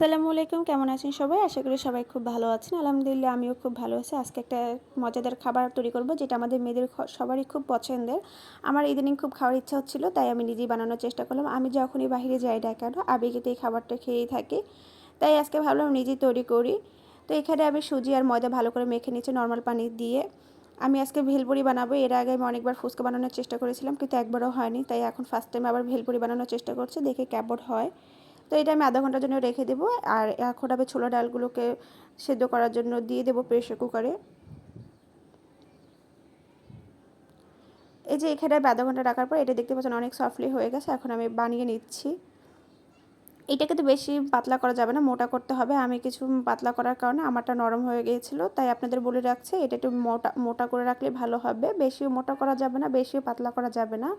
আসসালামু আলাইকুম, কেমন আছেন সবাই? আশা করি সবাই খুব ভালো আছেন। আলহামদুলিল্লাহ আমিও খুব ভালো আছি। আজকে একটা মজাদার খাবার তৈরি করব যেটা আমাদের মেয়েদের সবারই খুব পছন্দের। আমার ইদানিং খুব খাওয়ার ইচ্ছা হচ্ছিল, তাই আমি নিজেই বানানোর চেষ্টা করলাম। আমি যখনই বাহিরে যাই না কেন আবেগেতে এই খাবারটা খেয়েই থাকি। তাই আজকে ভাবলাম নিজেই তৈরি করি। তো এখানে আমি সুজি আর ময়দা ভালো করে মেখে নিচ্ছি নরমাল পানি দিয়ে। আমি আজকে ভেলপুরি বানাবো। এর আগে আমি অনেকবার ফুচকা বানানোর চেষ্টা করেছিলাম, কিন্তু একবারও হয়নি। তাই এখন ফার্স্ট টাইম আবার ভেলপুরি বানানোর চেষ্টা করছি, দেখি কেমন হয়। তো এটা আমি আধা ঘন্টার জন্য রেখে দেবো। আর এখন আমি ছোলা ডালগুলোকে সেদ্ধ করার জন্য দিয়ে দেবো প্রেসার কুকারে। এই যে এখানে আমি আধা ঘন্টা রাখার পর এটা দেখতে পাচ্ছেন অনেক সফটলি হয়ে গেছে। এখন আমি বানিয়ে নিচ্ছি। এটা কিন্তু বেশি পাতলা করা যাবে না, মোটা করতে হবে। আমি কিছু পাতলা করার কারণে আমারটা নরম হয়ে গিয়েছিলো, তাই আপনাদের বলে রাখছি এটা একটু মোটা মোটা করে রাখলে ভালো হবে। বেশিও মোটা করা যাবে না, বেশিও পাতলা করা যাবে না।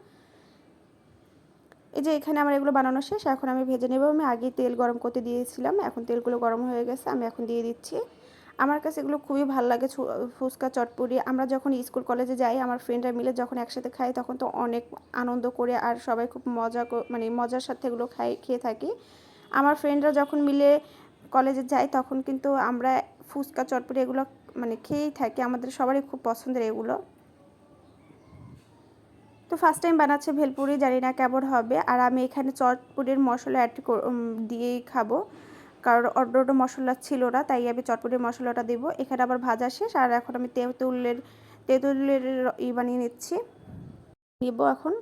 এই যে এখানে আমার এগুলো বানানো শেষ। এখন আমি ভেজে নেব। আমি আগে তেল গরম করতে দিয়েছিলাম, এখন তেলগুলো গরম হয়ে গেছে, আমি এখন দিয়ে দিচ্ছি। আমার কাছে এগুলো খুবই ভালো লাগে, ফুচকা চটপুরি। আমরা যখন স্কুল কলেজে যাই আমার ফ্রেন্ডরা মিলে যখন একসাথে খাই তখন তো অনেক আনন্দ করে আর সবাই খুব মানে মজার সাথে এগুলো খেয়ে থাকি। আমার ফ্রেন্ডরা যখন মিলে কলেজে যায় তখন কিন্তু আমরা ফুচকা চটপুরি এগুলো মানে খেয়েই থাকি, আমাদের সবারই খুব পছন্দের এগুলো। তো ফার্স্ট টাইম বানাচ্ছে ভেলপুরি, জানি না কেমন হবে। আর আমি এখানে চটপুরির মশলা দিয়েই খাবো, কারণ অন্য মশলা ছিল না, তাই আমি চটপুরির মশলাটা দেবো। এখানে আবার ভাজা শেষ। আর এখন আমি তেঁতুলের বানিয়ে নিচ্ছি, নিব এখন।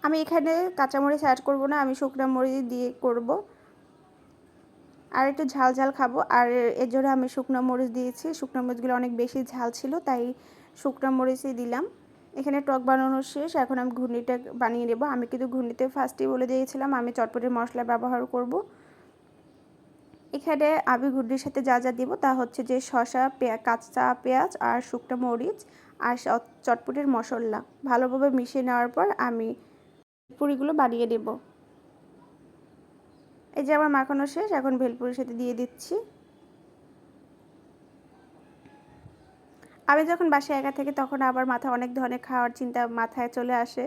আমি এখানে কাঁচামরিচ অ্যাড করব না, আমি শুকনো মরিচ দিয়ে করব। আর একটু ঝাল ঝাল খাবো, আর এর জন্য আমি শুকনো মরিচ দিয়েছি। শুকনো মরিচগুলো অনেক বেশি ঝাল ছিল, তাই শুকনো মরিচই দিলাম। এখানে টক বানানো শেষ। এখন আমি ঘুগনিটা বানিয়ে নেব। আমি কিন্তু ঘুগনিতে ফার্স্টেই বলে দিয়েছিলাম আমি চটপটির মশলা ব্যবহার করব। এখানে আমি ঘুগনির সাথে যা যা দিব তা হচ্ছে যে শসা, কাঁচা পেঁয়াজ আর শুকনো মরিচ আর চটপটির মশলা ভালোভাবে মিশিয়ে নেওয়ার পর আমি পুরিগুলো বানিয়ে নেব। এই যে আমার মাখানো শেষ, এখন ভেলপুরির সাথে দিয়ে দিচ্ছি। আমি যখন বাসায় একা থাকি তখন আবার মাথায় অনেক ধরনের খাওয়ার চিন্তা মাথায় চলে আসে,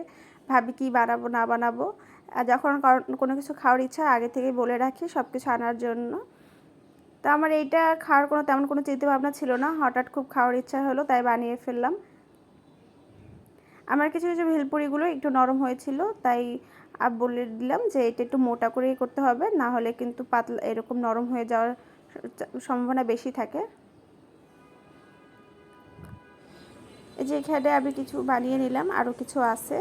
ভাবি কি বানাবো না বানাবো। যখন কোনো কিছু খাওয়ার ইচ্ছা আগে থেকেই বলে রাখি সব কিছু আনার জন্য। তো আমার এইটা খাওয়ার তেমন কোনো চিন্তা ভাবনা ছিল না, হঠাৎ খুব খাওয়ার ইচ্ছা হলো তাই বানিয়ে ফেললাম। আমার কিছু কিছু ভেলপুরিগুলো একটু নরম হয়েছিল, তাই বলে দিলাম যে এটা একটু মোটা করেই করতে হবে, না হলে কিন্তু পাতলা এরকম নরম হয়ে যাওয়ার সম্ভাবনা বেশি থাকে। এই যে এখানে আমি কিছু বানিয়ে নিলাম, আরও কিছু আছে।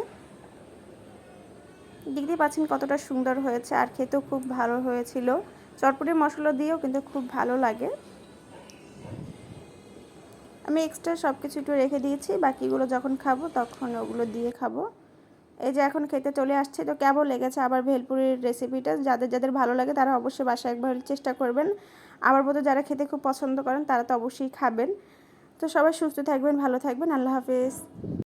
দেখতে পাচ্ছেন কতটা সুন্দর হয়েছে, আর খেতেও খুব ভালো হয়েছিল। চটপটির মশলা দিয়েও কিন্তু খুব ভালো লাগে। আমি এক্সট্রা সব কিছু একটু রেখে দিয়েছি, বাকিগুলো যখন খাবো তখন ওগুলো দিয়ে খাবো। এই যে এখন খেতে চলে আসছে। তো কেমন লেগেছে আবার ভেলপুরির রেসিপিটা? যাদের যাদের ভালো লাগে তারা অবশ্যই বাসায় একবার চেষ্টা করবেন। আমার মতো যারা খেতে খুব পছন্দ করেন তারা তো অবশ্যই খাবেন। তো সবাই সুস্থ থাকবেন, ভালো থাকবেন। আল্লাহ হাফেজ।